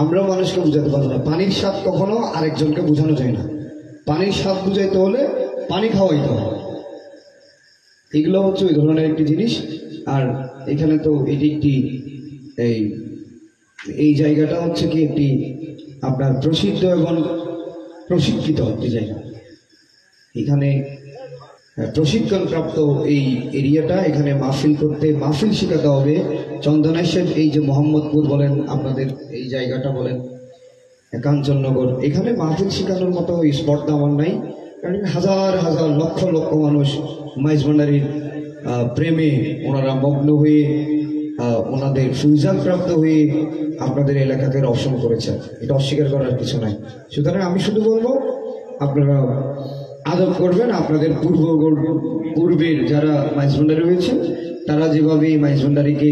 আমরা মানুষকে বুঝাতে পারবো না। পানির স্বাদ কখনো আরেকজনকে বোঝানো যায় না। পানির স্বাদ বুঝাইতে হলে পানি খাওয়াইতে হবে। এগুলো হচ্ছে ওই ধরনের একটি জিনিস। আর এখানে তো এটি একটি এই জায়গাটা হচ্ছে কি একটি আপনার প্রসিদ্ধ এবং প্রশিক্ষিত একটি জায়গা। এখানে প্রশিক্ষণপ্রাপ্ত এই এরিয়াটা, এখানে মাহফিল করতে, মাহফিল শেখাতে হবে। চন্দনেশ্বর এই যে মোহাম্মদপুর বলেন, আপনাদের এই জায়গাটা বলেন, কাঞ্চননগর, এখানে মাহফিল শেখানোর মতো স্পট আমার নাই। কারণ হাজার হাজার লক্ষ লক্ষ মানুষ মাইজ ভান্ডারীর প্রেমে ওনারা মগ্ন হয়ে, ওনাদের সুইজান প্রাপ্ত হয়ে আপনাদের এলাকাকে রওশন করেছেন। এটা অস্বীকার করার কিছু নাই। সুতরাং আমি শুধু বলবো, আপনারা আদব করবেন। আপনাদের পূর্বের যারা মাইজ ভান্ডারী হয়েছেন, তারা যেভাবে মাইজ ভান্ডারীকে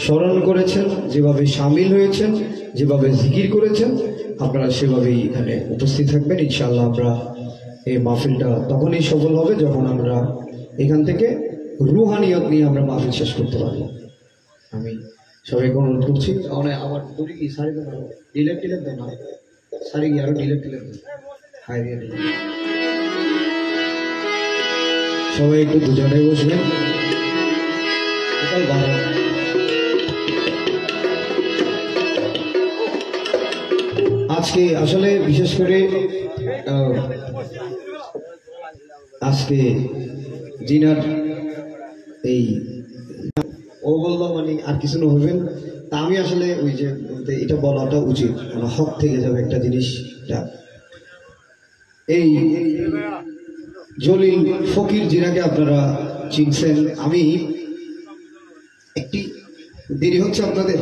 স্মরণ করেছেন, যেভাবে সামিল হয়েছেন, যেভাবে জিকির করেছেন, আপনারা সেভাবেই এখানে উপস্থিত থাকবেন। ইনশাআল্লাহ আমরা এই মাহফিলটা তখনই সফল হবে যখন আমরা এখান থেকে রুহানিয়ত নিয়ে আমরা মাহফিল শেষ করতে পারবো। আমি সবাইকে অনুরোধ করছি। আমার দড়ি কি সারি ডিলেট দেন না, সারি কি আরো ডিলেট দেন। সবাই একটু দুজনে বসবেন। আজকে আসলে বিশেষ করে আজকে জিনার এই ও বললো মানে আর কিছু না হইবেন, তা আমি আসলে ওই যে এটা বলাটা উচিত, মানে হক থেকে যাবে একটা জিনিসটা। এই জলিল ফকির জিনাকে আপনারা চিনছেন। আমি একটি দেরি হচ্ছে আপনাদের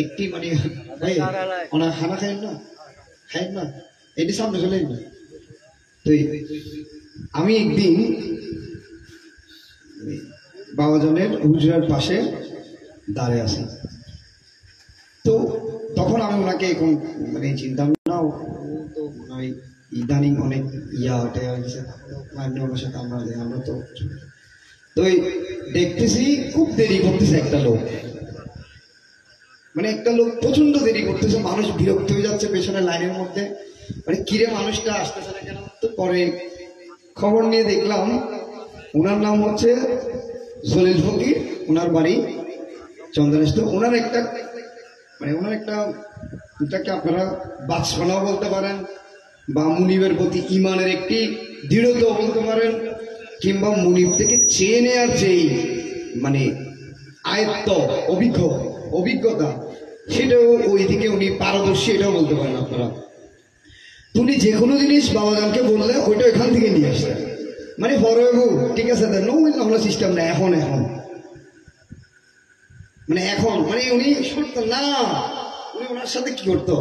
একটি মানে ওনার খানা খাইন না এটি সামনে চলে না। তো আমি একদিন বাবাজনের হুজরার পাশে দাঁড়িয়ে আছি। তো তখন আমি ওনাকে এখন মানে চিন্তাম না, তো ইদানিং অনেক ওনার সাথে আমরা তো দেখতেছি খুব দেরি করতেছে একটা লোক, মানে একটা লোক প্রচন্ড দেরি করতেছে। মানুষ বিরক্ত হয়ে যাচ্ছে পেছনে লাইনের মধ্যে, মানে কিরে মানুষটা আসতেছে না কেন। তো পরে খবর নিয়ে দেখলাম ওনার নাম হচ্ছে জলিল ফকির, ওনার বাড়ি চন্দনেশ্বর। ওনার একটা এটাকে আপনারা বাদশানাও বলতে পারেন, বা মুনিবের প্রতি ইমানের একটি দৃঢ়তাও বলতে পারেন, কিংবা মুনিব থেকে চেয়ে নেওয়ার যেই মানে আয়ত্ত অভিজ্ঞতা, সেটাও ওই দিকে উনি পারদর্শী, এটাও বলতে পারেন আপনারা। তুমি যে কোনো জিনিস বাবাজানকে বললে ওইটা এখান থেকে নিয়ে আসতে, মানে বড় ঠিক আছে আমরা সিস্টেম না, এখন মানে এখন মানে উনি শুনতেন না, উনি ওনার সাথে কি করতো।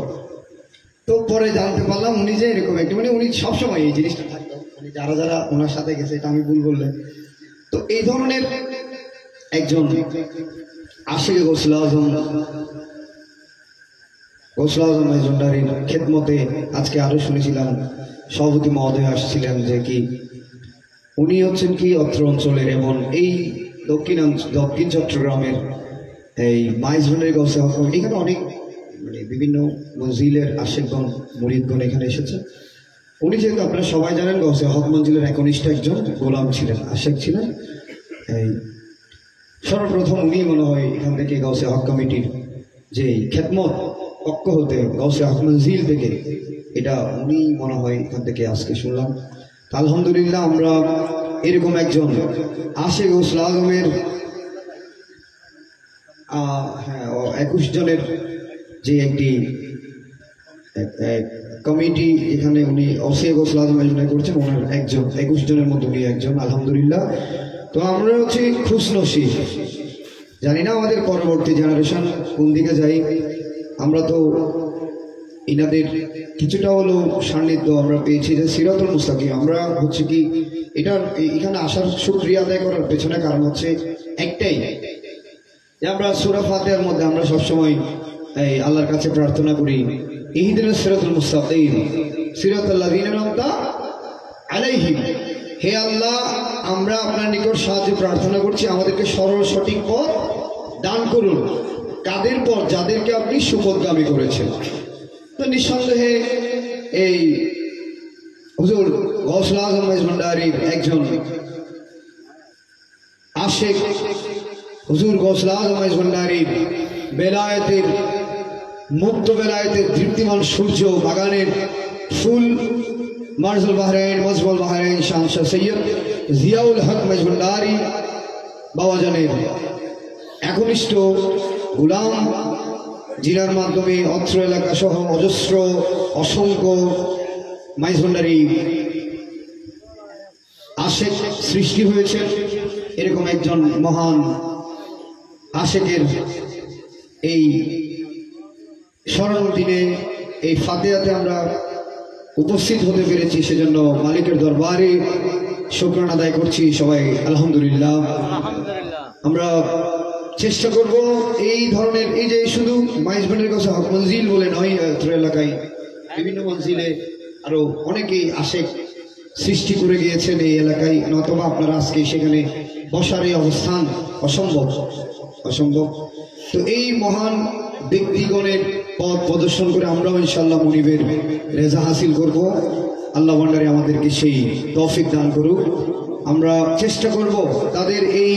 তো পরে জানতে পারলাম উনি যে এরকম একটি, মানে উনি সবসময় এই জিনিসটা থাকতো, মানে যারা ওনার সাথে গেছে, এটা আমি ভুল বললে। তো এই ধরনের একজন আশিক গৌসুল আজম মাইজভান্ডারীর খেদমতে আজকে আরো শুনেছিলাম সভাপতি মহোদয় আসছিলেন, যে কি উনি হচ্ছেন কি অত্র অঞ্চলের এবং এই দক্ষিণ চট্টগ্রামের এই মাইজভান্ডারী গৌসে হক, এখানে অনেক মানে বিভিন্ন মঞ্জিলের আশেকগণ মুরিদগণ এখানে এসেছে। উনি যেহেতু আপনারা সবাই জানেন গৌসে হক মঞ্জিলের একনিষ্ঠ একজন গোলাম ছিলেন, আশেক ছিলেন। এই সর্বপ্রথম উনি মনে হয় এখান থেকে গৌসে হক কমিটির যে খেদমত পক্ষ হতে গৌসে হক মঞ্জিল থেকে, এটা উনি মনে হয় এখান থেকে আজকে শুনলাম। আলহামদুলিল্লাহ আমরা এরকম একজন আশিক গৌসুল আজমের 21 জনের যে একটি কমিটি এখানে উনি অসে গৌসুল আজম আয়োজন করছেন, ওনার একজন 21 জনের মধ্যে উনি একজন, আলহামদুলিল্লাহ। তো আমরা হচ্ছে খুশনসিব, জানি না আমাদের পরবর্তী জেনারেশন কোন দিকে যাই। আমরা তো ইনাদের কিছুটা হলো সান্নিধ্য আমরা পেয়েছি, যে সিরাতুল মুস্তাকিম। আমরা হচ্ছে কি এটা এখানে আসার শুকরিয়া আদায় করার পেছনে কারণ হচ্ছে একটাই, যে আমরা সূরা ফাতিহার মধ্যে আমরা সবসময় এই আল্লাহর কাছে প্রার্থনা করি, ইহদিনাস সিরাতুল মুস্তাকিম সিরাতাল্লাযীনা আন'আমতা আলাইহিম। হে আল্লাহ, আমরা আপনার নিকট সাহায্য প্রার্থনা করছি, আমাদেরকে সরল সঠিক পথ দান করুন। কাদের পর যাদেরকে আপনি সুপথগামী করেছেন। তো নিঃসন্দেহে এই হুজুর গৌসুল আজম মহেশ ভান্ডারীর একজন আশেক, হুজুর গৌসুল আজম মহেশ ভান্ডারীর বেলায়েতের মুক্ত বেলায়েতের দীপ্তিমান সূর্য বাগানের ফুল মার্জুল বাহরাইন মজবুল বাহরাইন শাহ সৈয়দ জিয়াউল হক মহেশ ভান্ডারী বাবাজানের একনিষ্ঠ গুলাম, জিনার মাধ্যমে অত্র এলাকা সহ অজস্র অসংখ্য মহেশ ভান্ডারী আশেক সৃষ্টি হয়েছে। এরকম একজন মহান আশেকের এই স্মরণ দিনে এই ফাতিহাতে আমরা উপস্থিত হতে পেরেছি, সেজন্য মালিকের দরবারে শুকরানা আদায় করছি সবাই আলহামদুলিল্লাহ। আমরা চেষ্টা করব এই ধরনের, এই যে শুধু মহেশ ভান্ডারীর কাছে হক মঞ্জিল বলে নয়, এলাকায় বিভিন্ন মঞ্জিলে আরো অনেকেই আশেক সৃষ্টি করে গিয়েছেন এই এলাকায়, নতবা আপনারা আজকে সেখানে বসার এই অবস্থান অসম্ভব অসম্ভব। তো এই মহান ব্যক্তিগণের পথ প্রদর্শন করে আমরাও ইনশাআল্লাহ মনিবের রেজা হাসিল করব। আল্লাহ ভান্ডারী আমাদেরকে সেই তৌফিক দান করুক। আমরা চেষ্টা করব তাদের এই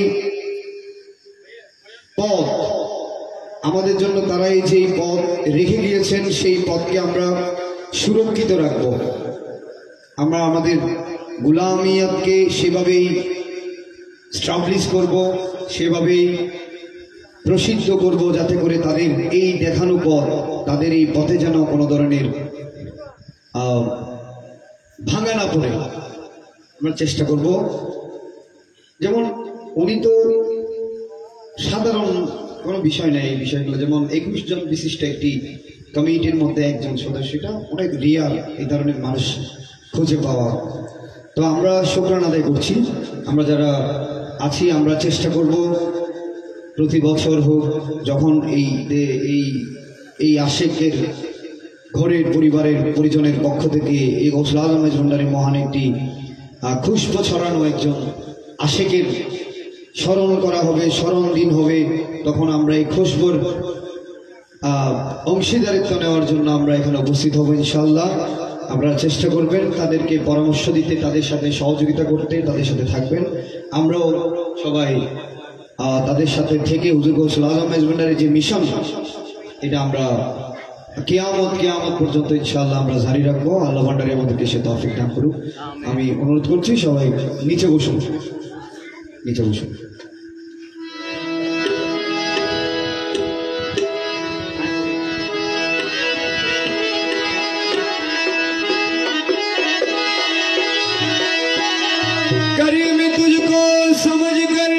পথ, আমাদের জন্য তারা এই যে পথ রেখে গিয়েছেন সেই পথকে আমরা সুরক্ষিত রাখব। আমরা আমাদের গুলামিয়াতকে সেভাবেই স্টাবলিশ করব, সেভাবেই প্রসিদ্ধ করব, যাতে করে তাদের এই দেখানো পথ, তাদের এই পথে যেন কোনো ধরনের ভাঙা না পড়ে আমরা চেষ্টা করব। যেমন উনি তো সাধারণ কোনো বিষয় নেই, এই বিষয়গুলো যেমন 21 জন বিশিষ্ট একটি কমিটির মধ্যে একজন সদস্যটা অনেক রিয়ার এই ধরনের মানুষ খুঁজে পাওয়া। তো আমরা শুকরানা আদায় করছি, আমরা যারা আছি আমরা চেষ্টা করব প্রতি বছর হোক, যখন এই আশেকের ঘরের পরিবারের পরিজনের পক্ষ থেকে এই গৌসুল আজম মহেশ ভান্ডারী মহান একটি খুশবু ছড়ানো একজন আশেকের স্মরণ করা হবে, স্মরণ দিন হবে, তখন আমরা এই খুশবুর অংশীদারিত্ব নেওয়ার জন্য আমরা এখানে উপস্থিত হব ইনশাআল্লাহ। আপনারা চেষ্টা করবেন তাদেরকে পরামর্শ দিতে, তাদের সাথে সহযোগিতা করতে, তাদের সাথে থাকবেন। আমরাও সবাই তাদের সাথে থেকে হুজুর গৌসুল আজম মহেশ ভান্ডারীর যে মিশন, এটা আমরা কিয়ামত পর্যন্ত ইনশাআল্লাহ আমরা জারি রাখবো। আল্লাহ ভান্ডারী আমাদেরকে সে তৌফিক দান করুক। আমি অনুরোধ করছি সবাই নিচে বসুন, নিচে বসুন। करीम तुझको समझ कर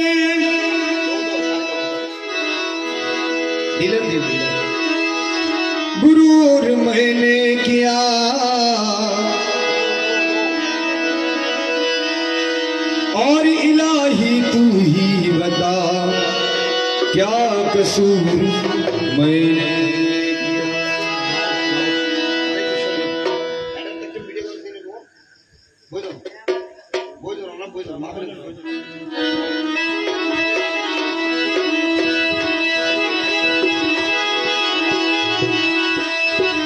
गुरूर मैंने किया, और इलाही तू ही बता क्या कसूर मैंने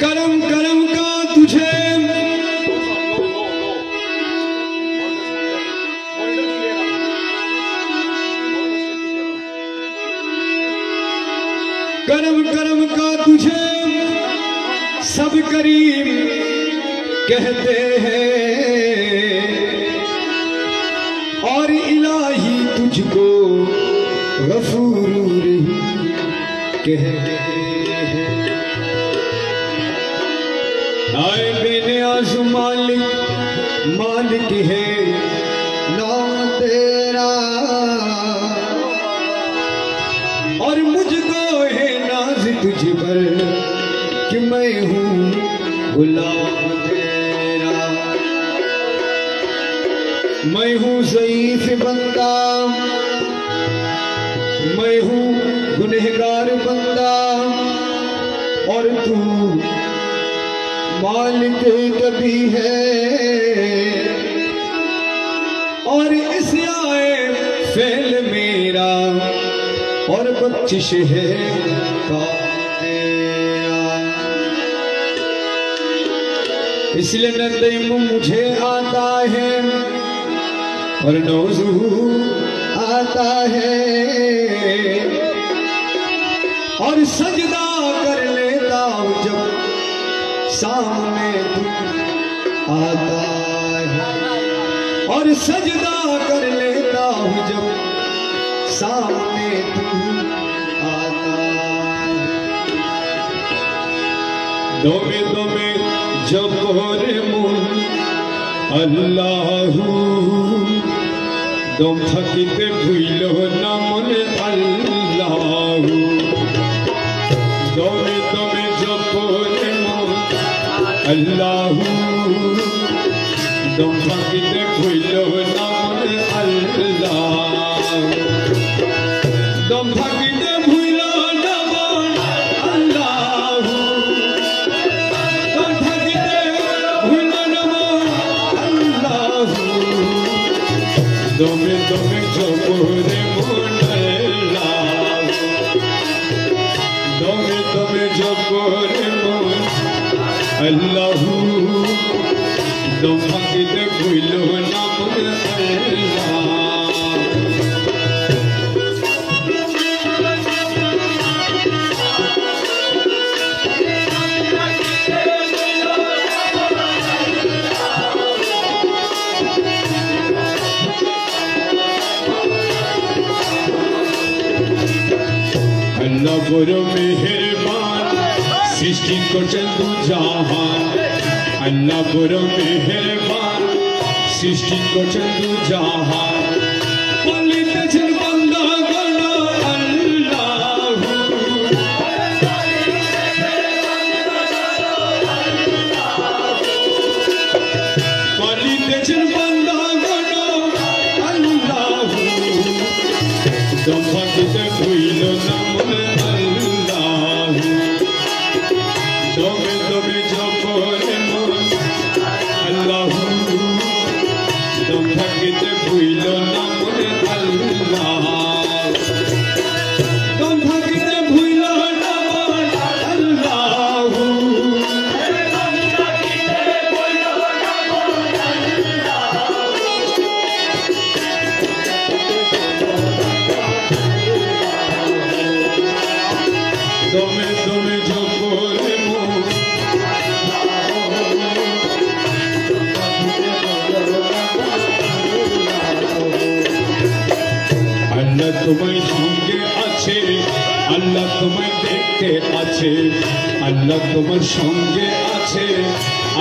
करम करम का तुझे करम करम का तुझे सब करीम कहते हैं, और इलाही तुझको गफूर कहते हैं। आए बेनियाज़ मालिक मालिक है नाम तेरा, और मुझको है नाज तुझ पर कि मैं हूँ गुलाम तेरा। मैं हूँ ज़ईफ़ बंदा, मैं हूँ गुनहगार बंदा, और तू मालिक कभी है, और इस आए फेल मेरा और बख्शिश है इसलिए नदीम मुझे आता है और नौजू आता है और सजदा कर लेता हूँ जब सामने तू आता है और सजदा कर लेता हूँ जब सामने तू आता है। दोमे दोमे जब रे मुन अल्लाहू दम থাকিতে ভুইল না মনে আল্লাহু দমে দমে জপ রে মন আল্লাহু দম থাকিতে ভুইল না মনে আল্লাহু দম থাকিতে ভুইল না মন আল্লাহু দম থাকিতে ভুইল না মন আল্লাহু দমে দমে জপ রে মন আল্লাহু দমে দমে জপ রে মন আল্লাহু দম থাকিতে ভুইল না মন আল্লাহু अल्लाह बड़ो मेहरबान सृष्टि करছেন দু জাহান अल्लाह बड़ो मेहरबान सृष्टि करছেন দু জাহান বলিতেছেন বান্দাগণ আল্লাহু বলিতেছেন বান্দাগণ আল্লাহু দম থাকিতে ভুইল না মনে আল্লাহু দমে দমে জপ রে মন আল্লাহু দম থাকিতে ভুইল না মনে আল্লাহু দম থাকিতে ভুইল না মন আল্লাহু দম থাকিতে ভুইল না মন দমে দমে জপ রে মন আল্লাহ তোমার সঙ্গে আছে আল্লাহ তোমায় দেখতে আছে আল্লাহ তোমার সঙ্গে আছে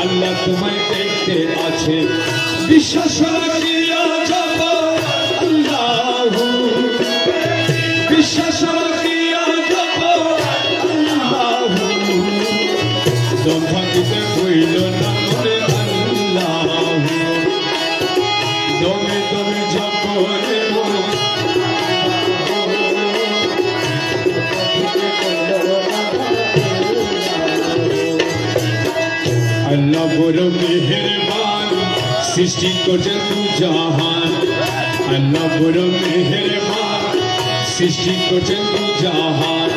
আল্লাহ তোমায় দেখতে আছে বিশ্বাস রাখিয়া জপ আল্লাহু বিশ্বাস রাখিয়া জপ আল্লাহু দম থাকিতে ভুইল না মনে আল্লাহু দমে দমে জপ রে মন अल्लाह बड़ो मेहरबान सृष्टि करছেন দু জাহান अल्लाह बड़ो मेहरबान सृष्टि करছেন দু জাহান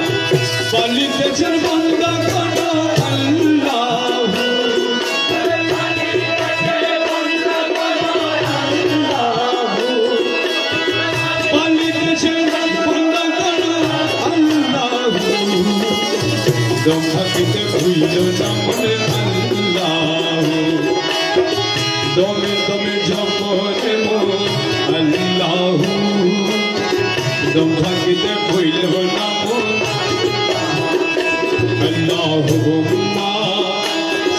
বলিতেছেন বান্দাগণ আল্লাহু বলিতেছেন বান্দাগণ আল্লাহু দম থাকিতে ভুইল না মনে আল্লাহু দমে দমে জপ রে মন আল্লাহু দম থাকিতে ভুইল না মন আল্লাহুম্মা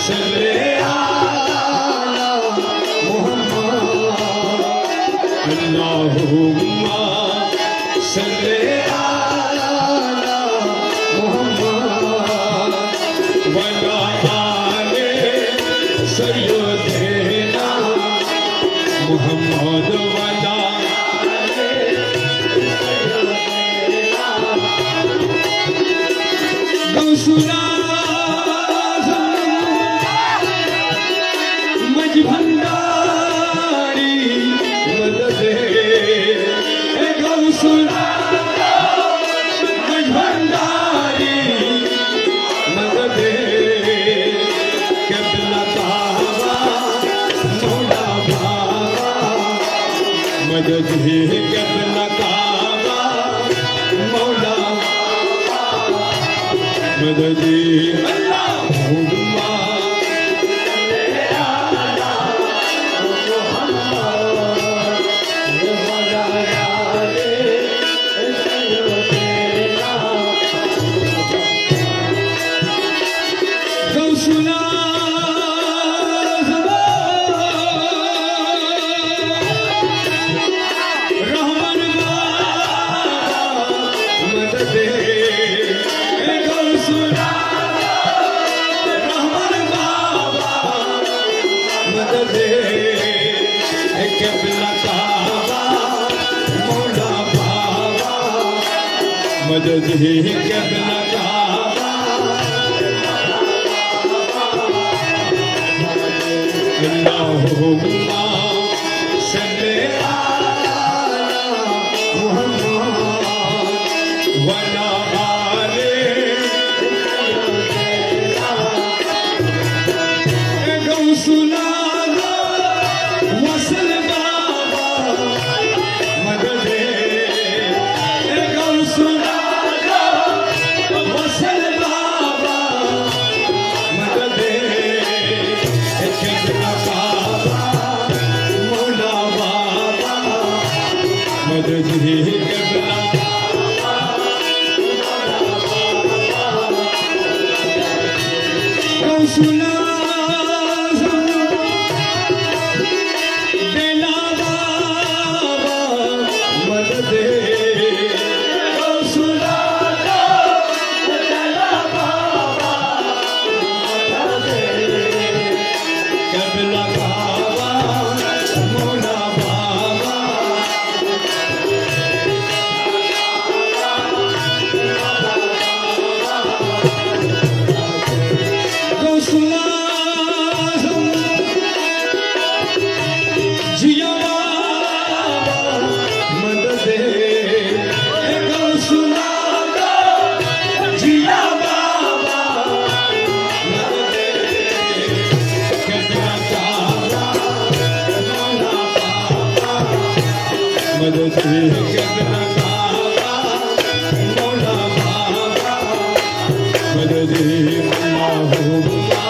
সাল্লি আলা মুহাম্মদ আল্লাহুম্মা সাল্লি আলা মুহাম্মদ ওয়া আলি সাইয়্যিদিনা মুহাম্মদ ওয়া আলি সাইয়্যিদিনা গৌসুলা मदद ही क़िबला काबा मौला मदद ही अल्लाहुम्मा गौसुला रहमान मदद गौसुला रहमान मदद क़िबला काबा मौला बाबा मदद ही क़िबला काबा अल्लाहुम्मा सल्ली अला मुहम्मद वला आले गौसुला वसल बाबा मदद गौसुला वसल बाबा मदद क़िबला काबा मौला बाबा मदद ही क़िबला गौसुला बेला बाबा मदद गौसुला बेला बाबा मदद क़िबला काबा मौला बाबा गौसुला जिया बाबा मदद गौसुला जिया बाबा मदद क़िबला काबा मौला बाबा मदद क़िबला काबा मौला बाबा मदद अल्लाहुम्मा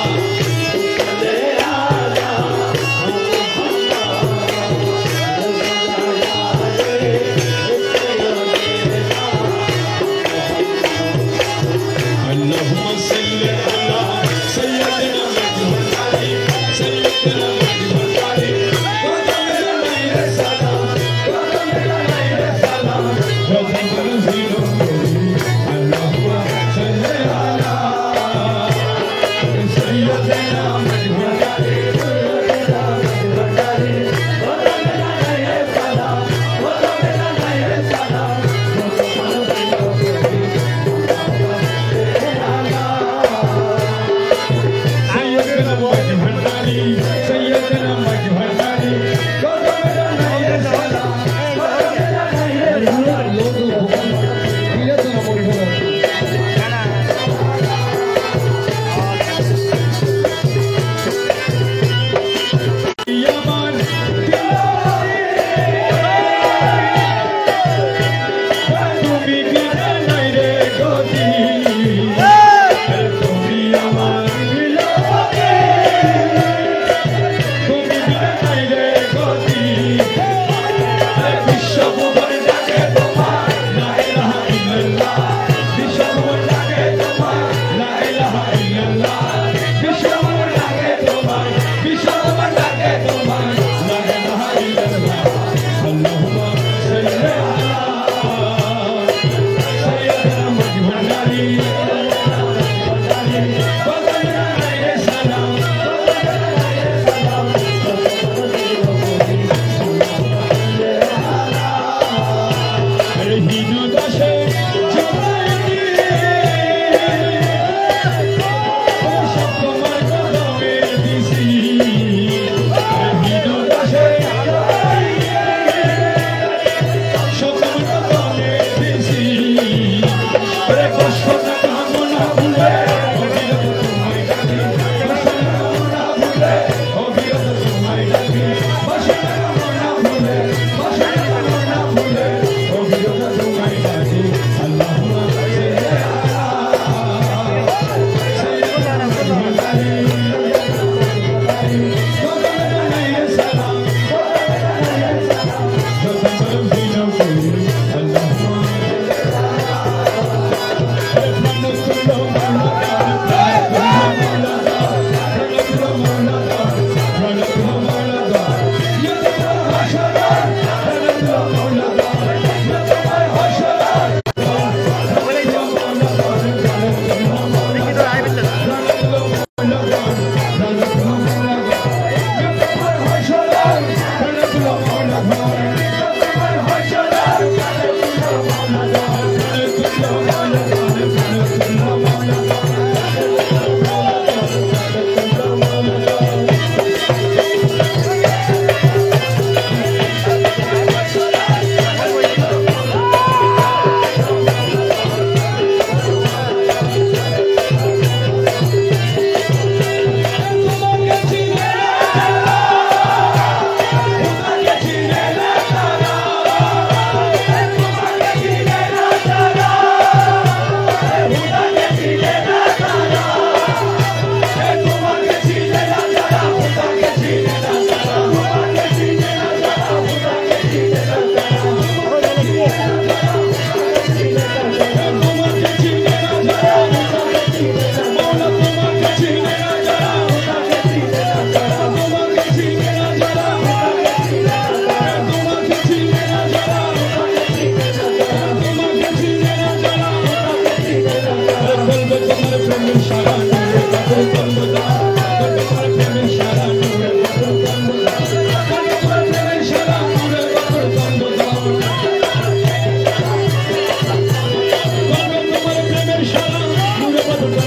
اللهم صل على سيدنا محمد سيدنا محمد وتمنى السلام وتمنى اللهم صل على سيدنا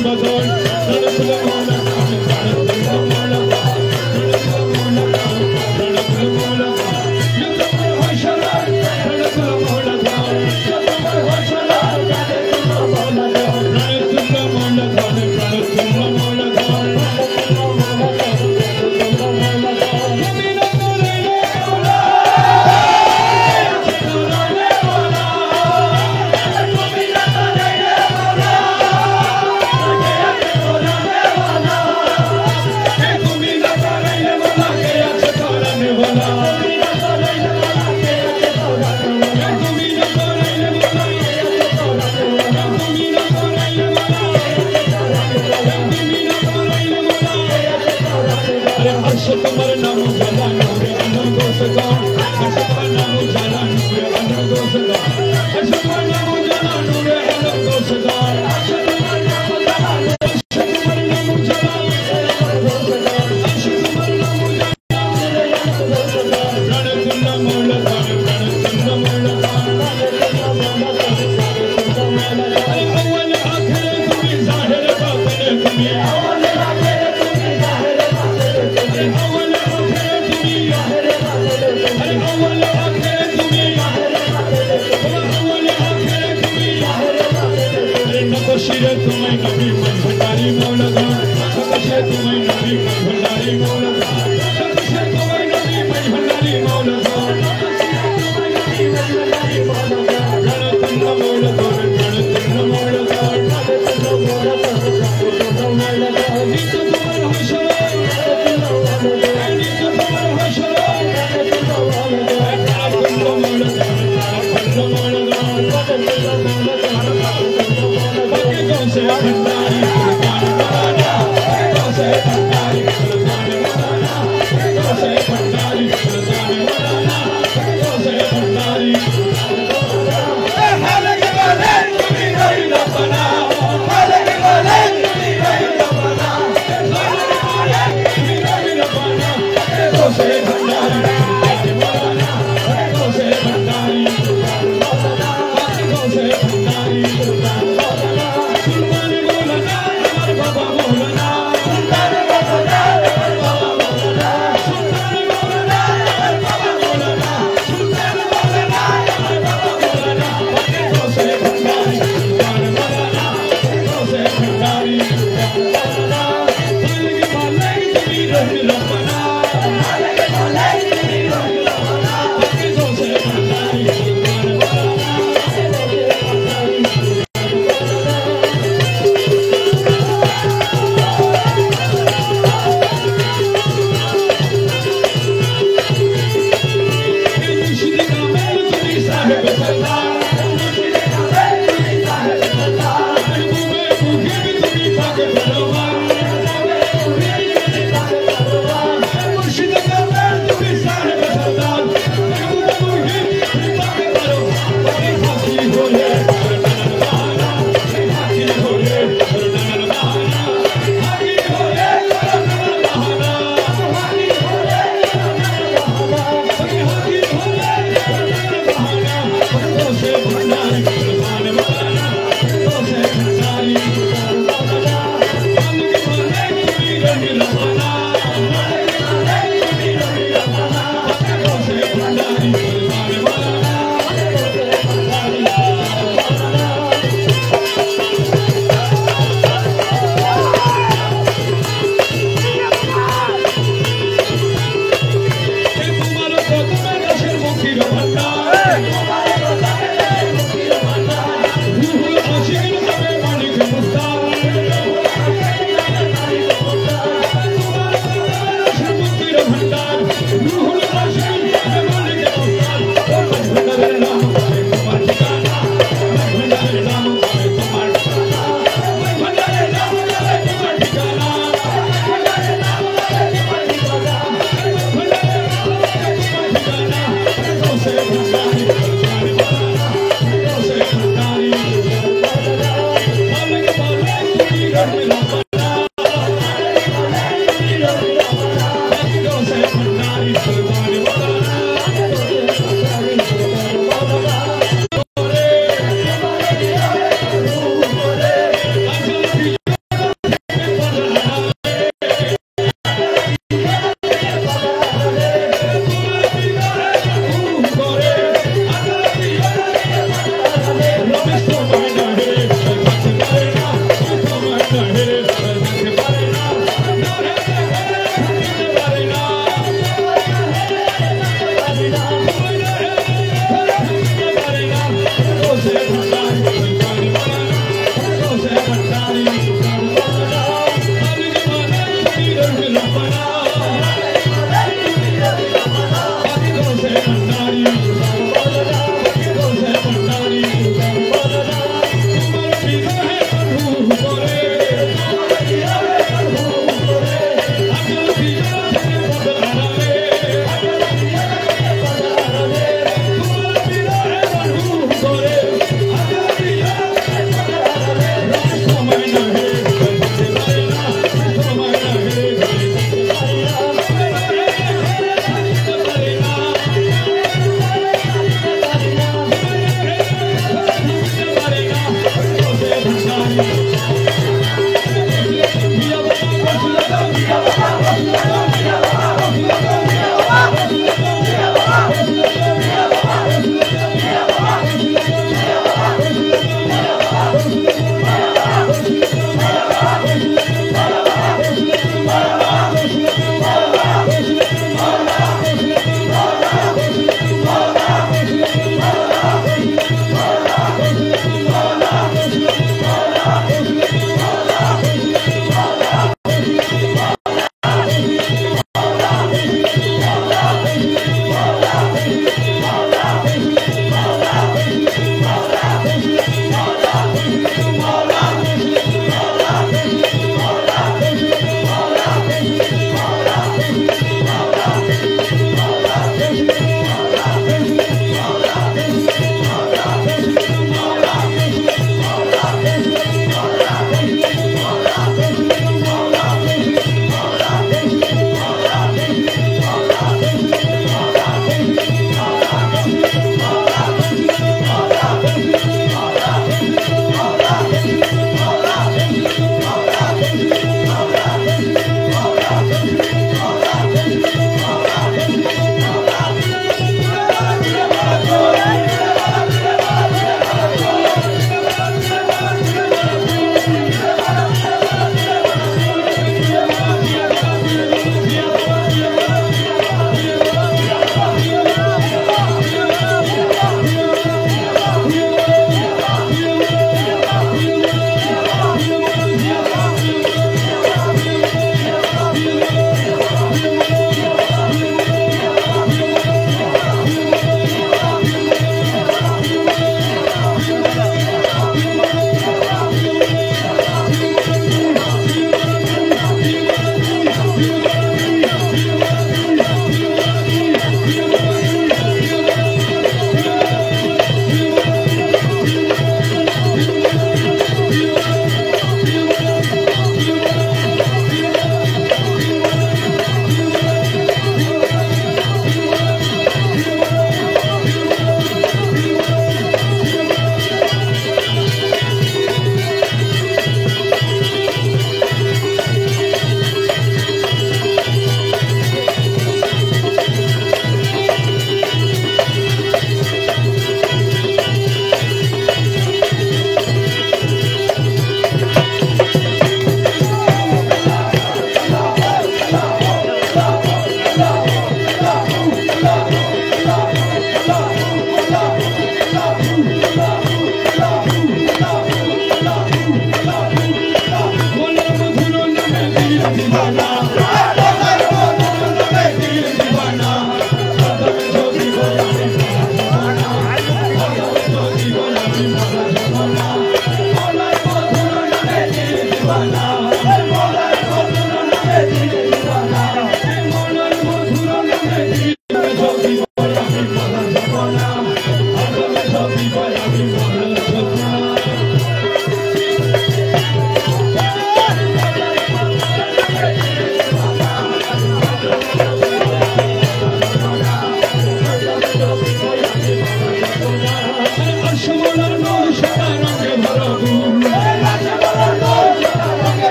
Bhagwan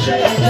Shut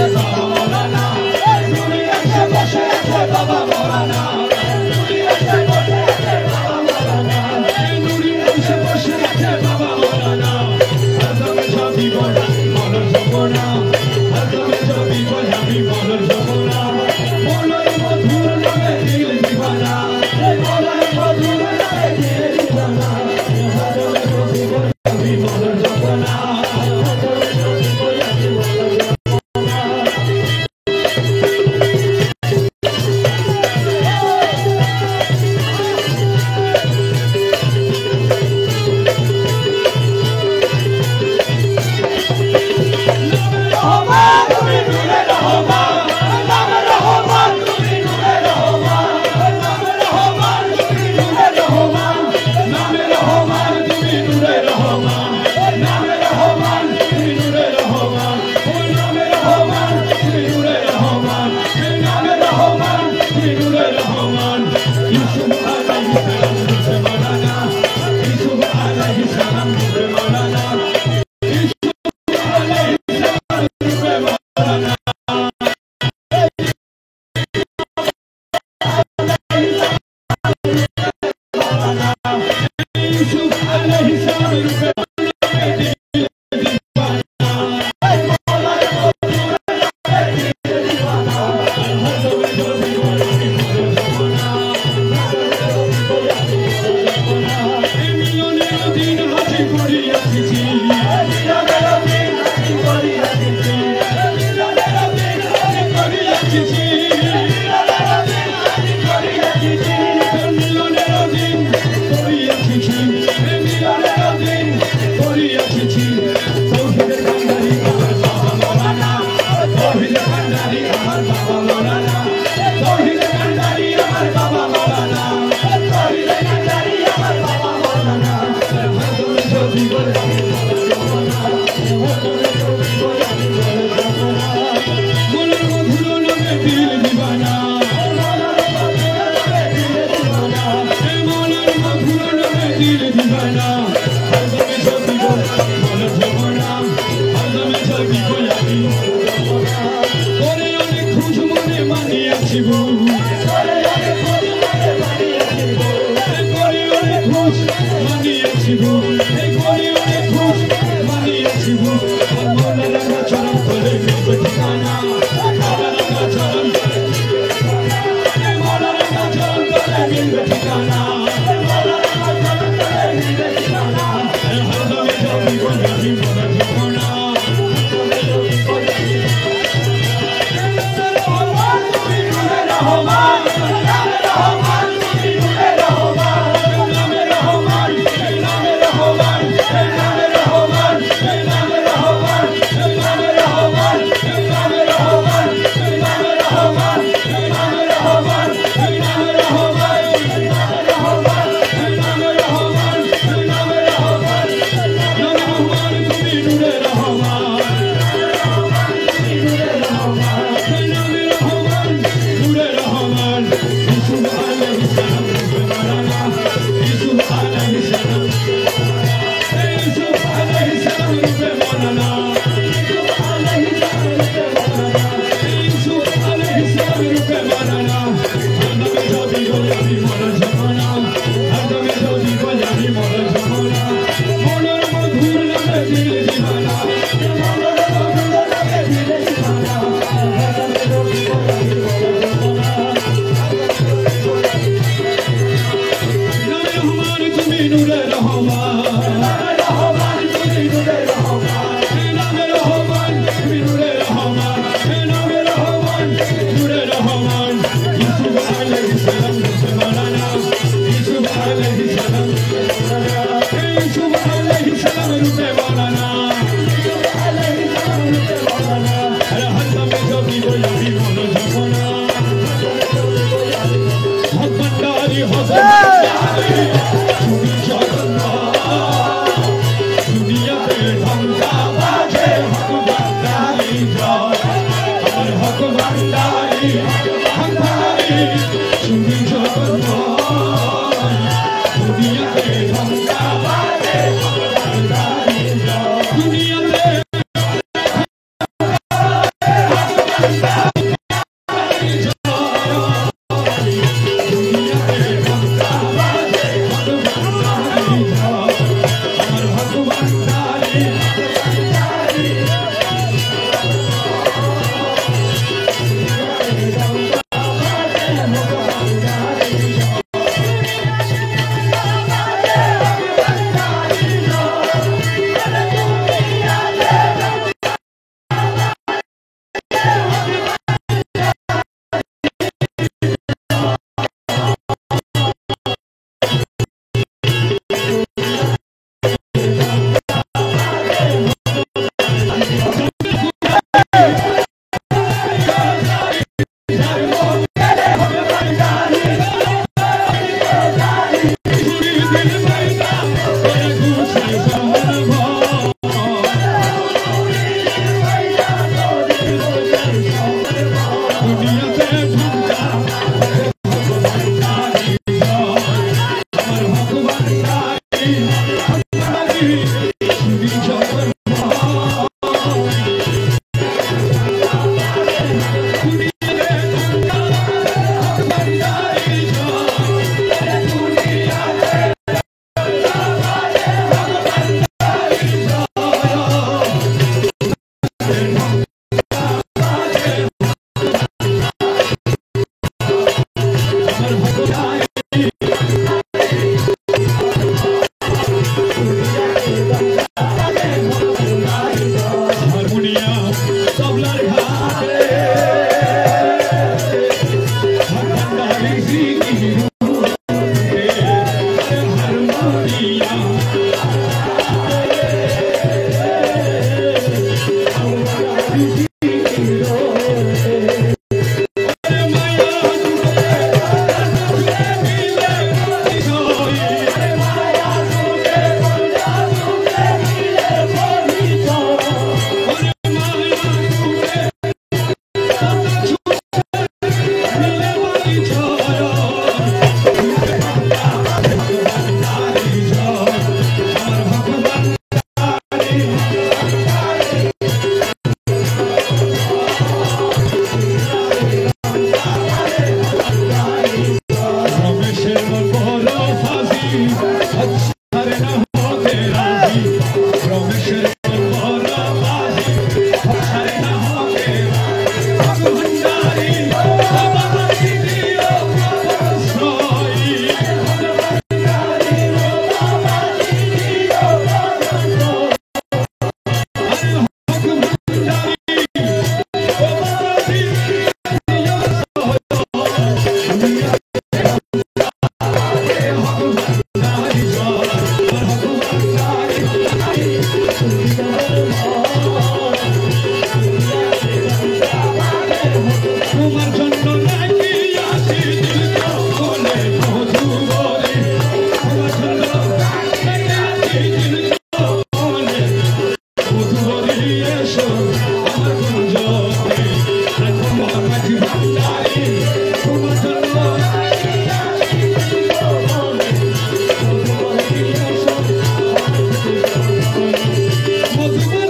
মধুর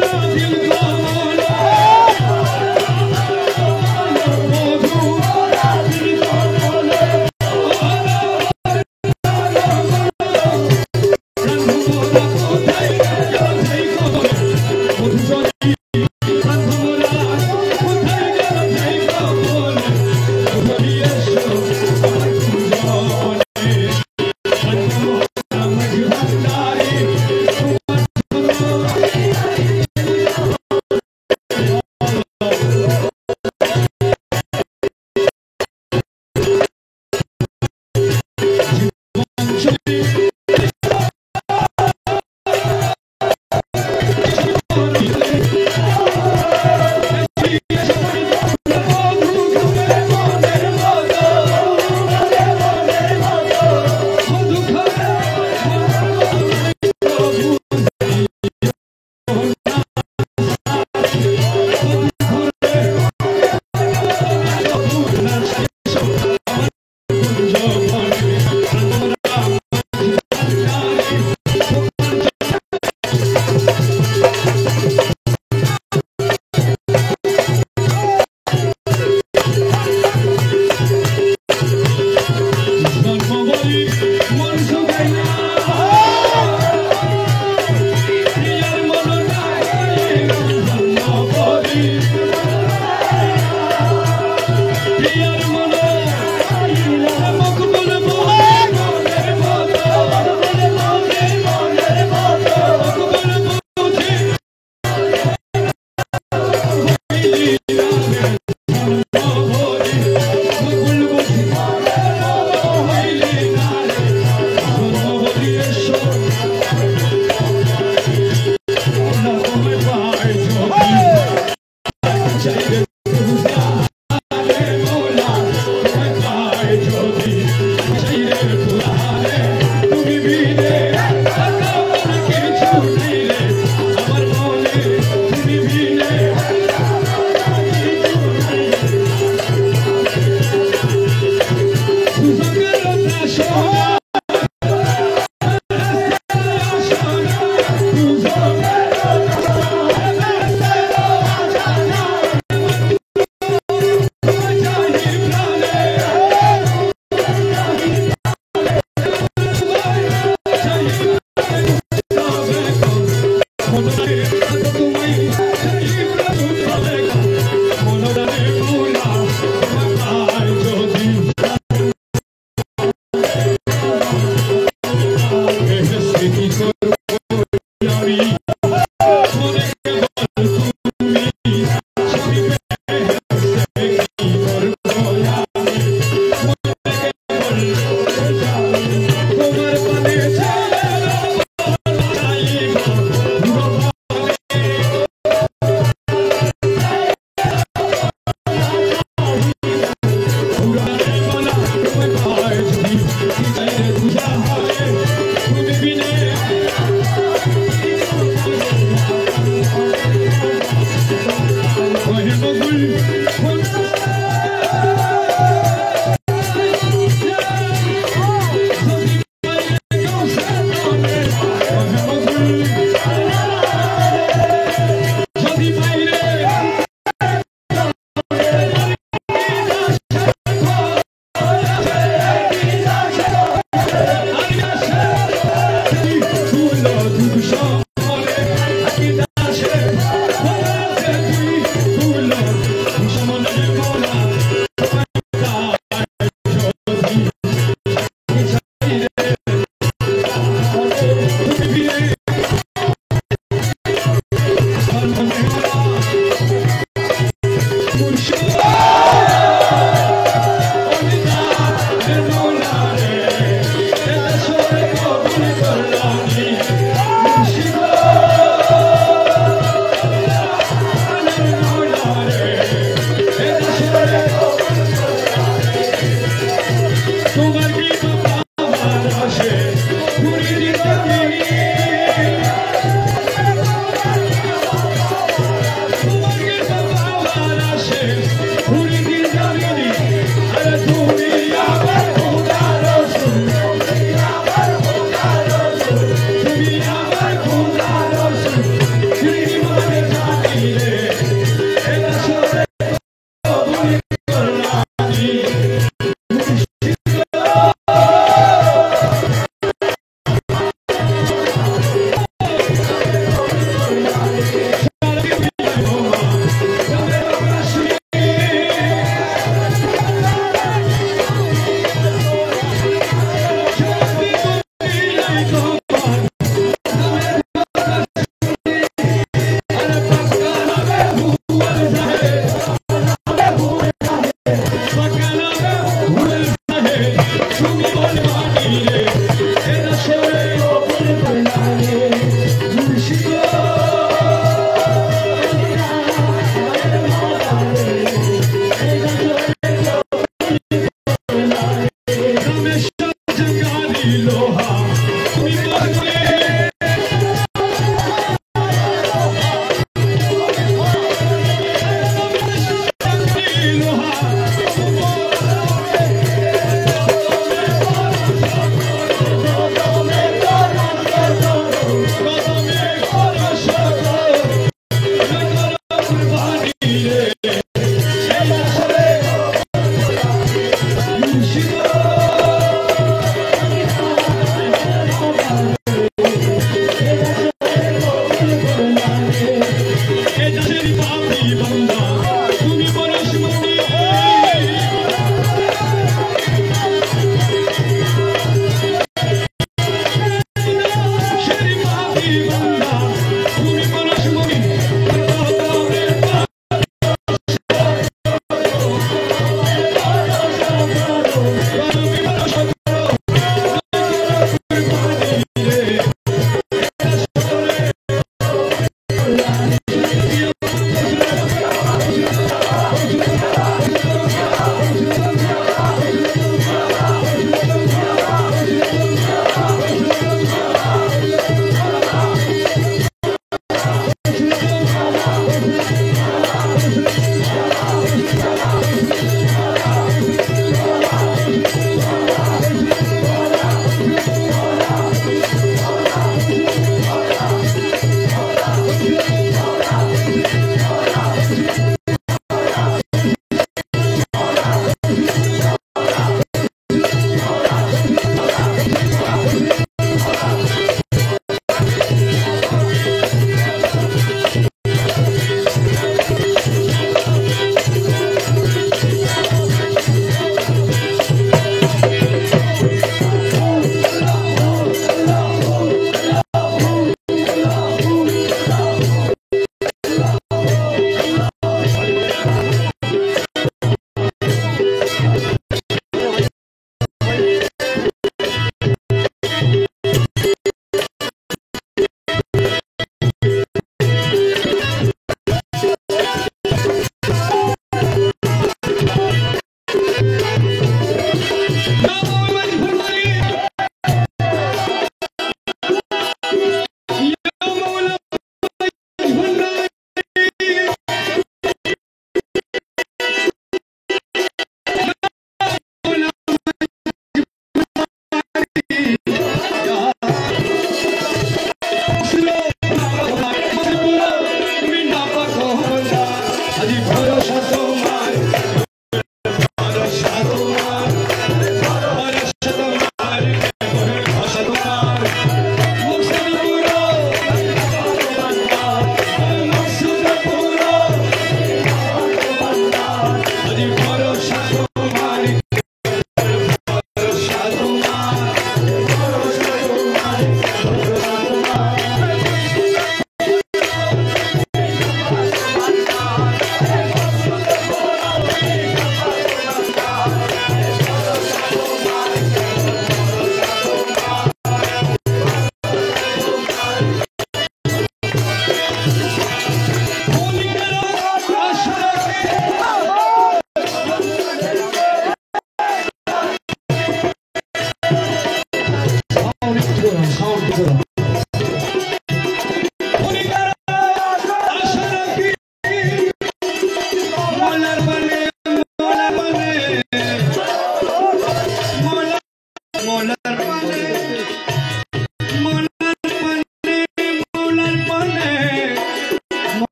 Who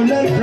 মৌলার